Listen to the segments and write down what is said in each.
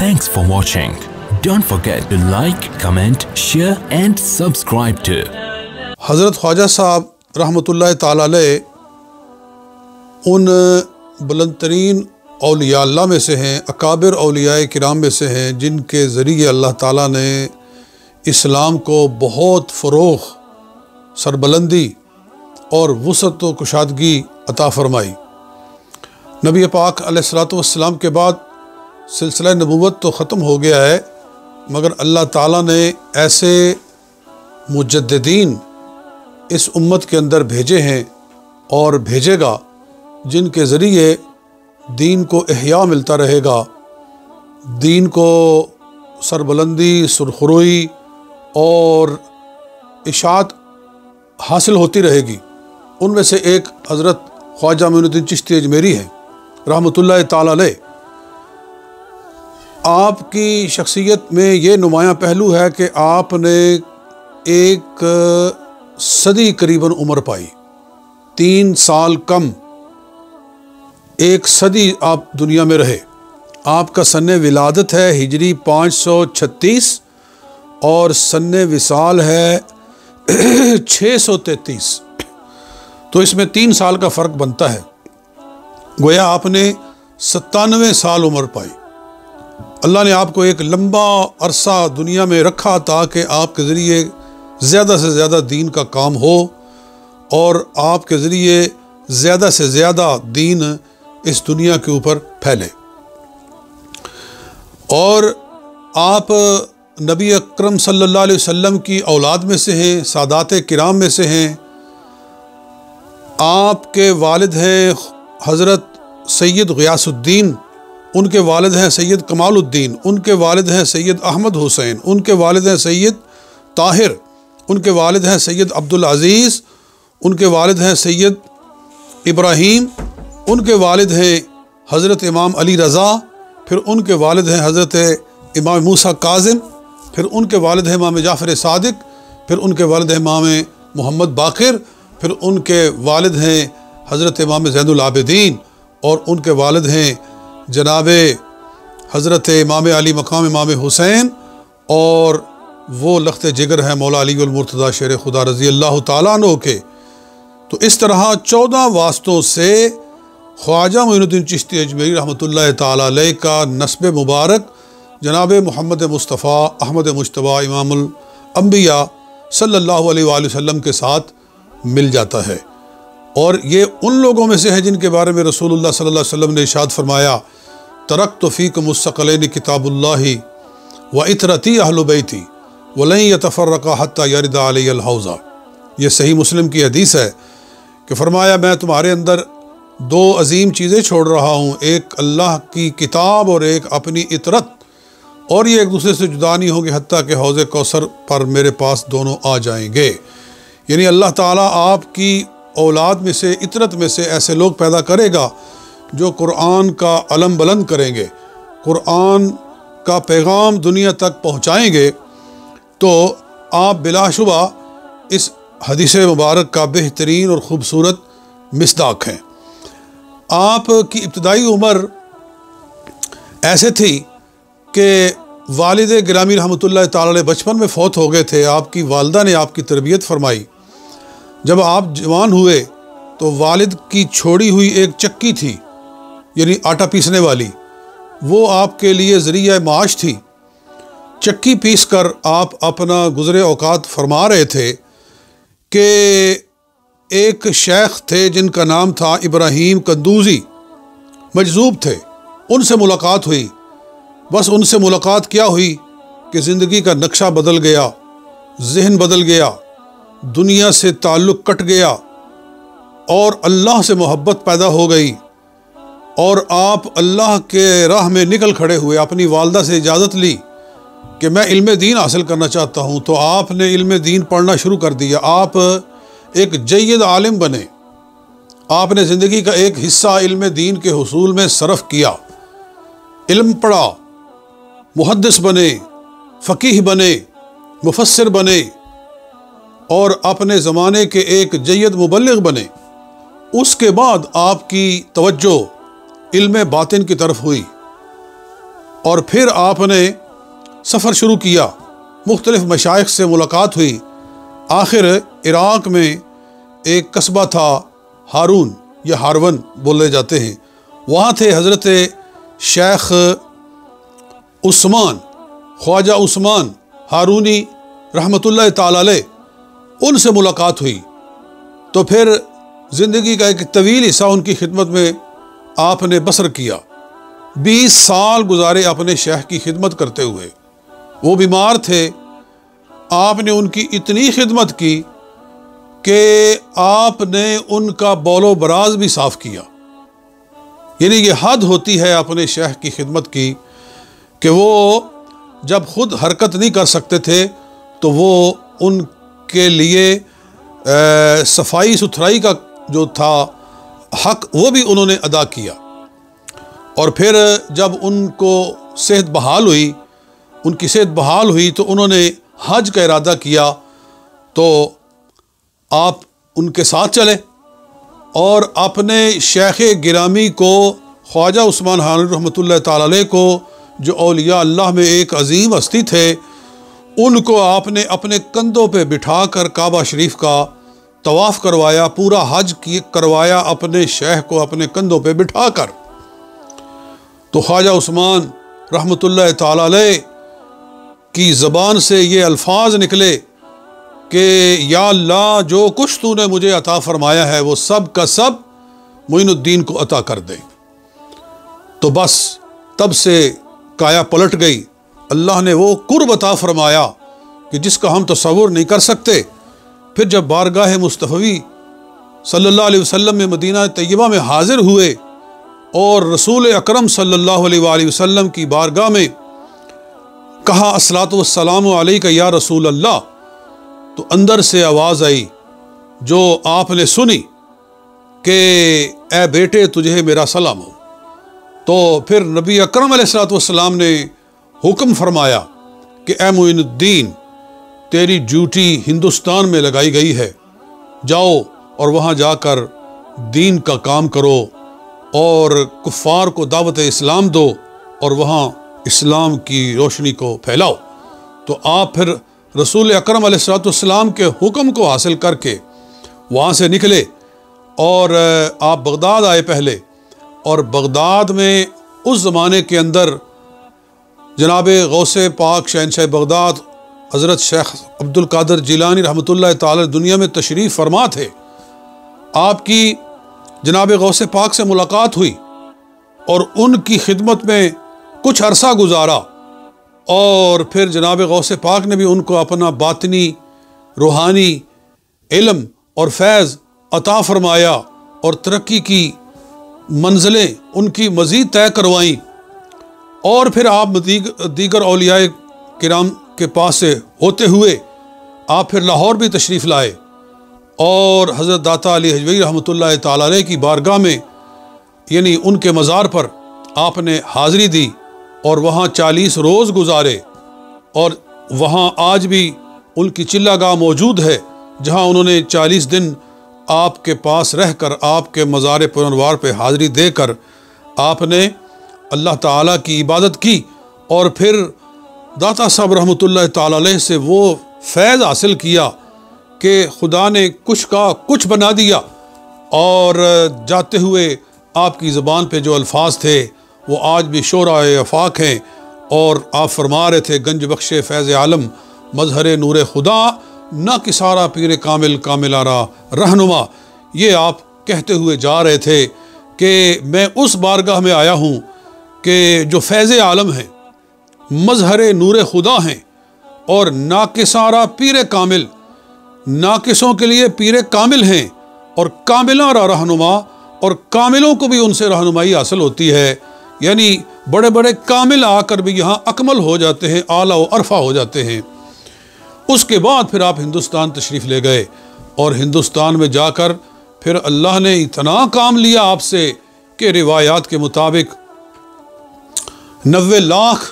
Thanks for watching. Don't forget to like, comment, share and subscribe to. حضرت خواجہ صاحب رحمۃ اللہ تعالی علیہ ان بلند ترین اولیاء اللہ میں سے ہیں، اکابر اولیاء کرام میں سے ہیں، جن کے ذریعے اللہ تعالیٰ نے اسلام کو بہت فروغ، سربلندی اور وسعت و کشادگی عطا فرمائی۔ نبی پاک علیہ الصلوۃ والسلام کے بعد سلسلہ نبوت تو ختم ہو گیا ہے، مگر اللہ تعالیٰ نے ایسے مجددین اس امت کے اندر بھیجے ہیں اور بھیجے گا جن کے ذریعے دین کو احیاء ملتا رہے گا، دین کو سربلندی، سرخروئی اور اشاعت حاصل ہوتی رہے گی۔ ان میں سے ایک حضرت خواجہ معین الدین چشتی اجمیری ہیں رحمۃ اللہ تعالی علیہ۔ آپ کی شخصیت میں یہ نمایاں پہلو ہے کہ آپ نے ایک صدی قریباً عمر پائی، 3 سال کم، ایک صدی آپ دنیا میں رہے۔ آپ کا سن ولادت ہے ہجری 536 اور سن وصال ہے 633، تو اس میں 3 سال کا فرق بنتا ہے۔ گویا آپ نے 97 سال عمر پائی۔ اللہ نے آپ کو ایک لمبا عرصہ دنیا میں رکھا تاکہ آپ کے ذریعے زیادہ سے زیادہ دین کا کام ہو اور آپ کے ذریعے زیادہ سے زیادہ دین اس دنیا کے اوپر پھیلے۔ اور آپ نبی اکرم صلی اللہ علیہ وسلم کی اولاد میں سے ہیں، سادات کرام میں سے ہیں۔ آپ کے والد ہیں حضرت سید غیاث الدین، ان کے والد ہیں سید کمال الدین، ان کے والد ہیں سید احمد حسین، ان کے والد ہیں سید طاہر، ان کے والد ہیں سید عبدالعزیز، ان کے والد ہیں سید ابراہیم، ان کے والد ہیں حضرت امام علی رضا، پھر ان کے والد ہیں حضرت امام موسیٰ کاظم، پھر ان کے والد ہیں امام جعفر صادق، پھر ان کے والد ہیں امام محمد باقر، پھر ان کے والد ہیں حضرت امام زین العابدین، اور ان کے والد ہیں جناب حضرت امام علی مقام امام حسین، اور وہ لخت جگر ہیں مولا علی المرتضیٰ شیر خدا رضی اللہ تعالیٰ عنہ کے۔ تو اس طرح 14 واسطوں سے خواجہ معین الدین چشتی اجمیری رحمۃ اللہ تعالیٰ علیہ کا نسب مبارک جناب محمد مصطفیٰ احمد مجتبیٰ امام الانبیاء صلی اللہ علیہ وآلہ وسلم کے ساتھ مل جاتا ہے۔ اور یہ ان لوگوں میں سے ہے جن کے بارے میں رسول اللہ صلی اللہ علیہ وسلم نے ارشاد فرمایا، ترکت فیکم الثقلین کتاب اللہ وعطرتی اہل بیتی ولن یتفرقا حتی یرد علی الحوض۔ یہ صحیح مسلم کی حدیث ہے کہ فرمایا میں تمہارے اندر 2 عظیم چیزیں چھوڑ رہا ہوں، ایک اللہ کی کتاب اور ایک اپنی عطرت، اور یہ ایک دوسرے سے جدا نہیں ہوگی حتیٰ کہ حوض کوثر پر میرے پاس دونوں آ جائیں گے۔ یعنی اللہ تعالیٰ آپ کی اولاد میں سے، عطرت میں سے ایسے لوگ پیدا کرے گا جو قرآن کا علم بلند کریں گے، قرآن کا پیغام دنیا تک پہنچائیں گے۔ تو آپ بلا شبہ اس حدیث مبارک کا بہترین اور خوبصورت مصداق ہیں۔ آپ کی ابتدائی عمر ایسے تھی کہ والد گرامی رحمۃ اللہ تعالی علیہ بچپن میں فوت ہو گئے تھے۔ آپ کی والدہ نے آپ کی تربیت فرمائی۔ جب آپ جوان ہوئے تو والد کی چھوڑی ہوئی ایک چکی تھی، یعنی آٹا پیسنے والی، وہ آپ کے لیے ذریعہ معاش تھی۔ چکی پیس کر آپ اپنا گزر اوقات فرما رہے تھے کہ ایک شیخ تھے جن کا نام تھا ابراہیم قندوزی، مجذوب تھے، ان سے ملاقات ہوئی۔ بس ان سے ملاقات کیا ہوئی کہ زندگی کا نقشہ بدل گیا، ذہن بدل گیا، دنیا سے تعلق کٹ گیا اور اللہ سے محبت پیدا ہو گئی، اور آپ اللہ کے راہ میں نکل کھڑے ہوئے۔ اپنی والدہ سے اجازت لی کہ میں علم دین حاصل کرنا چاہتا ہوں، تو آپ نے علم دین پڑھنا شروع کر دیا۔ آپ ایک جید عالم بنے، آپ نے زندگی کا ایک حصہ علم دین کے حصول میں صرف کیا، علم پڑھا، محدث بنے، فقیہ بنے، مفسر بنے، اور اپنے زمانے کے ایک جید مبلغ بنے۔ اس کے بعد آپ کی توجہ علم باطن کی طرف ہوئی، اور پھر آپ نے سفر شروع کیا، مختلف مشائخ سے ملاقات ہوئی، آخر عراق میں ایک قصبہ تھا ہارون یا ہارون بولے جاتے ہیں، وہاں تھے حضرت شیخ عثمان، خواجہ عثمان ہارونی رحمۃ اللہ تعالی علیہ، ان سے ملاقات ہوئی۔ تو پھر زندگی کا ایک طویل حصہ ان کی خدمت میں آپ نے بسر کیا، 20 سال گزارے اپنے شیخ کی خدمت کرتے ہوئے۔ وہ بیمار تھے، آپ نے ان کی اتنی خدمت کی کہ آپ نے ان کا بول و براز بھی صاف کیا۔ یعنی یہ حد ہوتی ہے اپنے شیخ کی خدمت کی کہ وہ جب خود حرکت نہیں کر سکتے تھے تو وہ ان کے لیے صفائی ستھرائی کا جو تھا حق وہ بھی انہوں نے ادا کیا۔ اور پھر جب ان کو صحت بحال ہوئی، ان کی صحت بحال ہوئی تو انہوں نے حج کا ارادہ کیا، تو آپ ان کے ساتھ چلے اور اپنے شیخ گرامی کو خواجہ عثمان ہارونی رحمۃ اللہ تعالی علیہ کو، جو اولیاء اللہ میں ایک عظیم ہستی تھے، ان کو آپ نے اپنے کندھوں پہ بٹھا کر کعبہ شریف کا طواف کروایا، پورا حج کروایا اپنے شیخ کو اپنے کندھوں پہ بٹھا کر۔ تو خواجہ عثمان رحمۃ اللہ تعالی علیہ کی زبان سے یہ الفاظ نکلے کہ یا اللہ، جو کچھ تو نے مجھے عطا فرمایا ہے وہ سب کا سب معین الدین کو عطا کر دے۔ تو بس تب سے کایا پلٹ گئی، اللہ نے وہ قرب عطا فرمایا کہ جس کا ہم تصور نہیں کر سکتے۔ پھر جب بارگاہ مصطفی صلی اللہ علیہ وسلم میں مدینہ طیبہ میں حاضر ہوئے اور رسول اکرم صلی اللہ علیہ وآلہ وسلم کی بارگاہ میں کہا الصلاۃ والسلام علیک یا رسول اللہ، تو اندر سے آواز آئی جو آپ نے سنی کہ اے بیٹے تجھے میرا سلام ہو۔ تو پھر نبی اکرم علیہ الصلاۃ والسلام نے حکم فرمایا کہ اے معین الدین، تیری ڈیوٹی ہندوستان میں لگائی گئی ہے، جاؤ اور وہاں جا کر دین کا کام کرو اور کفار کو دعوت اسلام دو اور وہاں اسلام کی روشنی کو پھیلاؤ۔ تو آپ پھر رسول اکرم علیہ الصلوۃ والسلام کے حکم کو حاصل کر کے وہاں سے نکلے اور آپ بغداد آئے پہلے، اور بغداد میں اس زمانے کے اندر جناب غوث پاک شہنشاہ بغداد حضرت شیخ عبد القادر جیلانی رحمۃ اللہ تعالی دنیا میں تشریف فرما تھے۔ آپ کی جناب غوث پاک سے ملاقات ہوئی اور ان کی خدمت میں کچھ عرصہ گزارا، اور پھر جناب غوث پاک نے بھی ان کو اپنا باطنی روحانی علم اور فیض عطا فرمایا اور ترقی کی منزلیں ان کی مزید طے کروائیں۔ اور پھر آپ دیگر اولیاء کرام کے پاس سے ہوتے ہوئے آپ پھر لاہور بھی تشریف لائے اور حضرت داتا علی حجویری رحمۃ اللہ تعالی علیہ کی بارگاہ میں، یعنی ان کے مزار پر آپ نے حاضری دی اور وہاں 40 روز گزارے، اور وہاں آج بھی ان کی چلہ گاہ موجود ہے جہاں انہوں نے 40 دن آپ کے پاس رہ کر آپ کے مزار پرانوار پہ حاضری دے کر آپ نے اللہ تعالیٰ کی عبادت کی، اور پھر داتا صاحب رحمۃ اللہ تعالی علیہ سے وہ فیض حاصل کیا کہ خدا نے کچھ کا کچھ بنا دیا، اور جاتے ہوئے آپ کی زبان پہ جو الفاظ تھے وہ آج بھی شعرائے آفاق ہیں، اور آپ فرما رہے تھے گنج بخش فیض عالم مظہر نور خدا، نہ کسارا پیر کامل کامل آرا رہنما۔ یہ آپ کہتے ہوئے جا رہے تھے کہ میں اس بارگاہ میں آیا ہوں کہ جو فیض عالم ہے، مظہر نور خدا ہیں، اور ناکسارا پیر کامل، ناقصوں کے لیے پیر کامل ہیں، اور کاملہ رہنما، اور کاملوں کو بھی ان سے رہنمائی حاصل ہوتی ہے، یعنی بڑے بڑے کامل آ کر بھی یہاں اکمل ہو جاتے ہیں، اعلیٰ و ارفع ہو جاتے ہیں۔ اس کے بعد پھر آپ ہندوستان تشریف لے گئے، اور ہندوستان میں جا کر پھر اللہ نے اتنا کام لیا آپ سے کہ روایات کے مطابق 90 لاکھ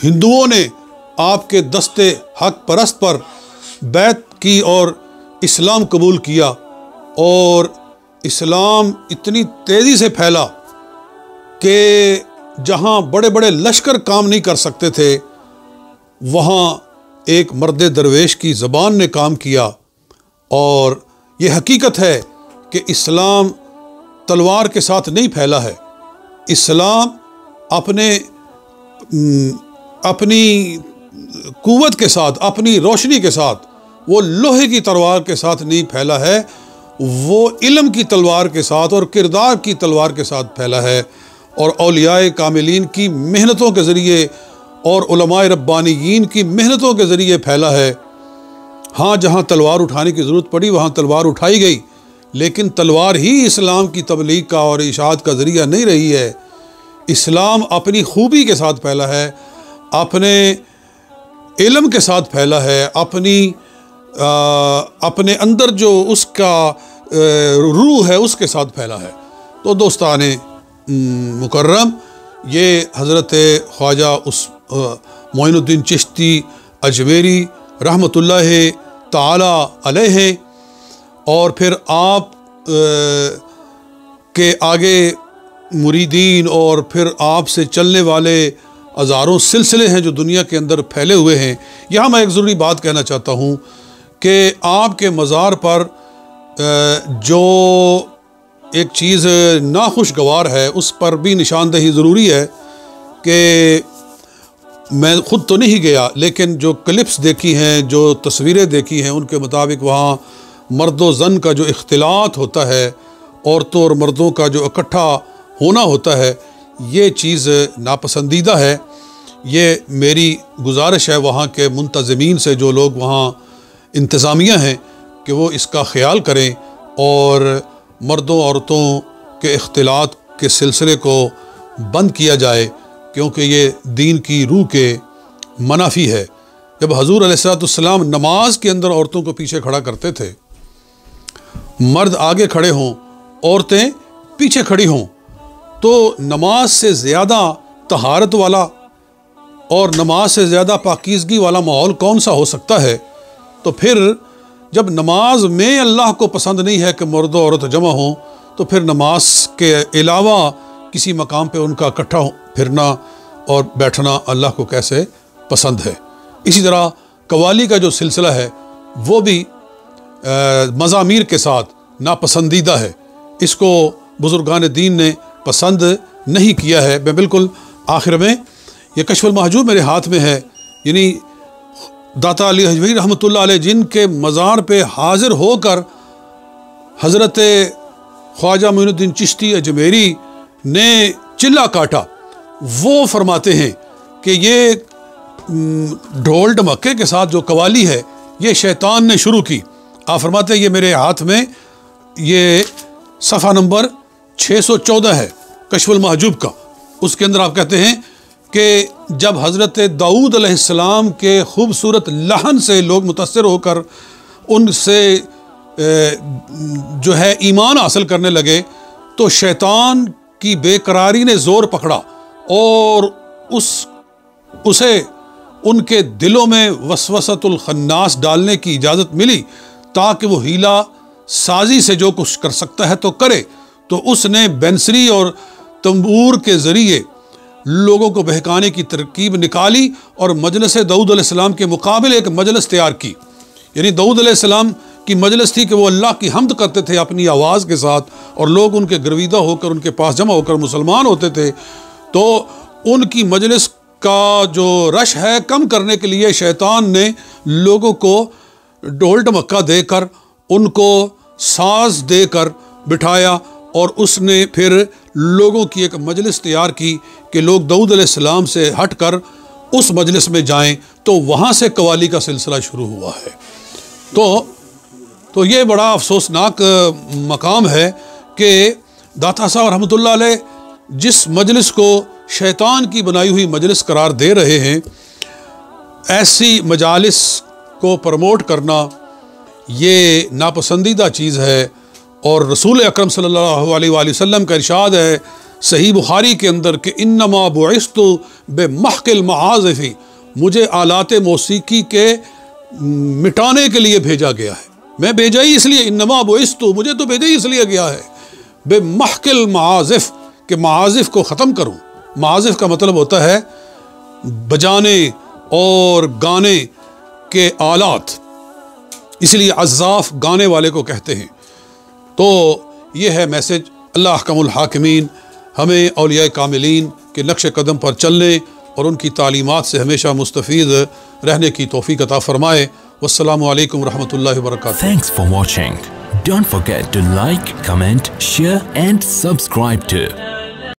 ہندوؤں نے آپ کے دستے حق پرست پر بیعت کی اور اسلام قبول کیا، اور اسلام اتنی تیزی سے پھیلا کہ جہاں بڑے بڑے لشکر کام نہیں کر سکتے تھے وہاں ایک مرد درویش کی زبان نے کام کیا. اور یہ حقیقت ہے کہ اسلام تلوار کے ساتھ نہیں پھیلا ہے. اسلام اپنی قوت کے ساتھ، اپنی روشنی کے ساتھ، وہ لوہے کی تلوار کے ساتھ نہیں پھیلا ہے، وہ علم کی تلوار کے ساتھ اور کردار کی تلوار کے ساتھ پھیلا ہے، اور اولیاء کاملین کی محنتوں کے ذریعے اور علماء ربانیین کی محنتوں کے ذریعے پھیلا ہے. ہاں جہاں تلوار اٹھانے کی ضرورت پڑی وہاں تلوار اٹھائی گئی، لیکن تلوار ہی اسلام کی تبلیغ کا اور اشاعت کا ذریعہ نہیں رہی ہے. اسلام اپنی خوبی کے ساتھ پھیلا ہے، اپنے علم کے ساتھ پھیلا ہے، اپنے اندر جو اس کا روح ہے اس کے ساتھ پھیلا ہے. تو دوستان مکرم، یہ حضرت خواجہ معین الدین چشتی اجمیری رحمۃ اللہ تعالی علیہ، اور پھر آپ کے آگے مریدین اور پھر آپ سے چلنے والے ہزاروں سلسلے ہیں جو دنیا کے اندر پھیلے ہوئے ہیں. یہاں میں ایک ضروری بات کہنا چاہتا ہوں کہ آپ کے مزار پر جو ایک چیز ناخوشگوار ہے اس پر بھی نشاندہی ضروری ہے کہ میں خود تو نہیں گیا، لیکن جو کلپس دیکھی ہیں، جو تصویریں دیکھی ہیں، ان کے مطابق وہاں مرد و زن کا جو اختلاط ہوتا ہے، عورتوں اور مردوں کا جو اکٹھا ہونا ہوتا ہے، یہ چیز ناپسندیدہ ہے. یہ میری گزارش ہے وہاں کے منتظمین سے، جو لوگ وہاں انتظامیہ ہیں، کہ وہ اس کا خیال کریں اور مردوں عورتوں کے اختلاط کے سلسلے کو بند کیا جائے، کیونکہ یہ دین کی روح کے منافی ہے. جب حضور علیہ السلام نماز کے اندر عورتوں کو پیچھے کھڑا کرتے تھے، مرد آگے کھڑے ہوں، عورتیں پیچھے کھڑی ہوں، تو نماز سے زیادہ طہارت والا اور نماز سے زیادہ پاکیزگی والا ماحول کون سا ہو سکتا ہے؟ تو پھر جب نماز میں اللہ کو پسند نہیں ہے کہ مرد و عورت جمع ہوں، تو پھر نماز کے علاوہ کسی مقام پہ ان کا اکٹھا پھرنا اور بیٹھنا اللہ کو کیسے پسند ہے؟ اسی طرح قوالی کا جو سلسلہ ہے وہ بھی مزامیر کے ساتھ ناپسندیدہ ہے. اس کو بزرگان دین نے پسند نہیں کیا ہے. میں بالکل آخر میں یہ کشف المحجوب میرے ہاتھ میں ہے، یعنی داتا علی حجویری رحمۃ اللہ علیہ جن کے مزار پہ حاضر ہو کر حضرت خواجہ معین الدین چشتی اجمیری نے چلا کاٹا، وہ فرماتے ہیں کہ یہ ڈھول ڈھمکے کے ساتھ جو قوالی ہے یہ شیطان نے شروع کی. آپ فرماتے ہیں یہ میرے ہاتھ میں یہ صفحہ نمبر 614 ہے کشف المحجوب کا. اس کے اندر آپ کہتے ہیں کہ جب حضرت داؤد علیہ السلام کے خوبصورت لحن سے لوگ متاثر ہو کر ان سے جو ہے ایمان حاصل کرنے لگے، تو شیطان کی بے قراری نے زور پکڑا اور اسے ان کے دلوں میں وسوسۃ الخناس ڈالنے کی اجازت ملی تاکہ وہ ہیلا سازی سے جو کچھ کر سکتا ہے تو کرے. تو اس نے بینسری اور تنبور کے ذریعے لوگوں کو بہکانے کی ترکیب نکالی اور مجلس داؤد علیہ السلام کے مقابل ایک مجلس تیار کی. یعنی داؤد علیہ السلام کی مجلس تھی کہ وہ اللہ کی حمد کرتے تھے اپنی آواز کے ساتھ، اور لوگ ان کے گرویدہ ہو کر ان کے پاس جمع ہو کر مسلمان ہوتے تھے. تو ان کی مجلس کا جو رش ہے کم کرنے کے لیے شیطان نے لوگوں کو ڈھول ڈھمکا دے کر، ان کو ساز دے کر بٹھایا، اور اس نے پھر لوگوں کی ایک مجلس تیار کی کہ لوگ داؤد علیہ السلام سے ہٹ کر اس مجلس میں جائیں. تو وہاں سے قوالی کا سلسلہ شروع ہوا ہے. تو یہ بڑا افسوسناک مقام ہے کہ داتا صاحب رحمۃ اللہ علیہ جس مجلس کو شیطان کی بنائی ہوئی مجلس قرار دے رہے ہیں، ایسی مجالس کو پروموٹ کرنا یہ ناپسندیدہ چیز ہے. اور رسول اکرم صلی اللہ علیہ وآلہ وسلم کا ارشاد ہے صحیح بخاری کے اندر کہ انما بعثت بمحق المعازف، مجھے آلات موسیقی کے مٹانے کے لیے بھیجا گیا ہے. میں بھیجا ہی اس لیے، انما بعثت، مجھے تو بھیجا ہی اس لیے گیا ہے بمحق المعازف، کہ معازف کو ختم کروں. معازف کا مطلب ہوتا ہے بجانے اور گانے کے آلات، اس لیے عزاف گانے والے کو کہتے ہیں۔ تو یہ ہے میسج۔ اللہ احکم الحاکمین ہمیں اولیاء کاملین کے نقش قدم پر چلنے اور ان کی تعلیمات سے ہمیشہ مستفید رہنے کی توفیق عطا فرمائے۔ والسلام علیکم ورحمۃ اللہ وبرکاتہ۔ Thanks for watching. Don't forget to like, comment, share and subscribe to